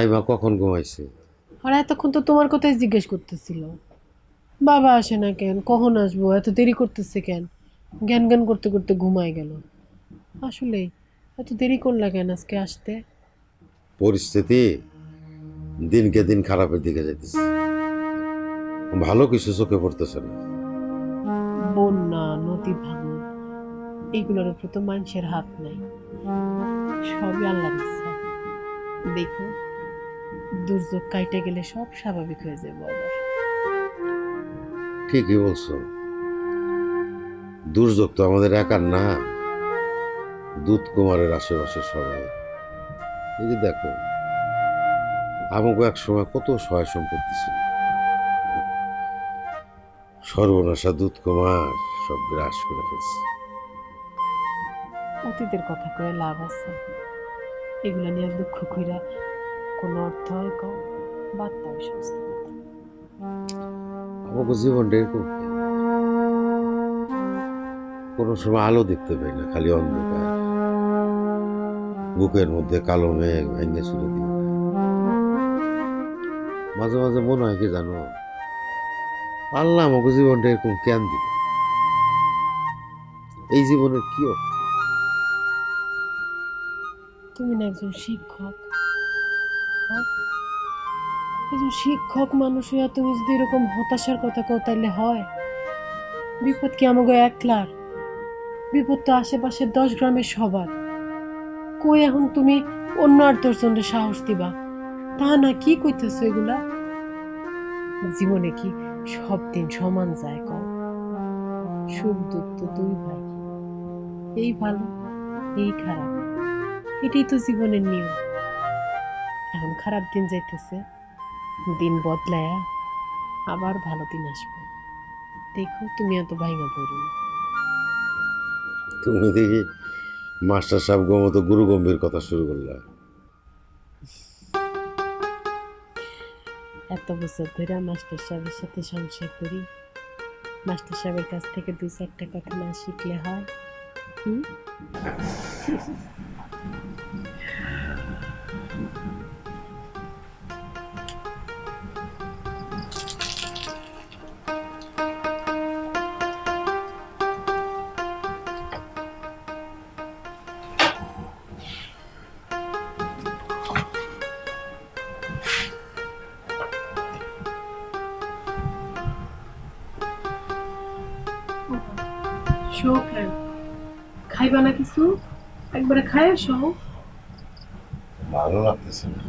আইমা কখন ঘুমাইছে? আর এতক্ষণ তো তোমার কথাই জিজ্ঞেস করতেছিল। বাবা আসে না কেন, কখন আসবো, এত দেরি করতেছে কেন, জ্ঞান জ্ঞান করতে করতে ঘুমায় গেল। আসলে এত দেরি করলা কেন আজকে আসতে? পরিস্থিতি দিনকে দিন খারাপের দিকে যাইতেছে, ভালো কিছু চোখে পড়তেছে না। বন্যা, নদী ভাঙন, এগুলোর উপরে তো মানুষের হাত নাই, সবই আল্লাহর ইচ্ছা। দেখো, দুর্যোগ কাইটে গেলে সব স্বাভাবিক হয়ে যাবে আবার। ঠিকই বলছো, দুর্যোগ তো আমাদের একার না, দুধ কুমারের আশেপাশে সবাই। এই যে দেখো, আমাকে এক সময় কত সহায় সম্পত্তি ছিল, সর্বনাশা দুধ কুমার সব গ্রাস করে ফেলছে। অতীতের কথা কয়ে লাভ আছে? এগুলা নিয়ে দুঃখ কইরা কোনো অর্থ হয় কও? বাদ দাও এই সমস্ত কথা। আমাকে জীবনটা এরকম কেন? কোনো সময় আলো দেখতে পাই না, খালি অন্ধকার, বুকের মধ্যে কালো মেঘ ভেঙে চুরে দিয়ে ওঠে। মাঝে মাঝে মনে হয় কি জানো, আল্লাহ আমাকে জীবনটা এরকম কেন দিল? এই জীবনের কি অর্থ? তুমি না একজন শিক্ষক, হ্যাঁ? একজন শিক্ষক মানুষ হইয়া তুমি যদি এরকম হতাশার কথা কও তাইলে হয়? বিপদ কি আমাকে একলার? বিপদ তো আশেপাশে 10 গ্রামের সবার। কই এখন তুমি অন্য আর দশজনকে সাহস দিবা? তা না, কি কইতেছো এগুলা? জীবনে কি সব দিন সমান যায় কও? সুখ দুঃখ তো দুই ভাই, এই ভালো এই খারাপ, এটাই তো জীবনের নিয়ম। এখন খারাপ দিন যাইতেছে, দিন বদলায়া আবার ভালো দিন আসবে। দেখো, তুমি এত ভাইঙা পড়ো না। তুমি দেখি মাস্টার সাহেব মতো গুরু গম্ভীর কথা শুরু করলা। এত বছর ধরে মাস্টার সাহেবের সাথে সংসার করি, মাস্টার সাহেবের কাছ থেকে 2-4টা কথা না শিখলে হয়? হুম? শো কেন? খাইবা না কিছু? একবারে খায় শো। ভালো লাগতেছে না।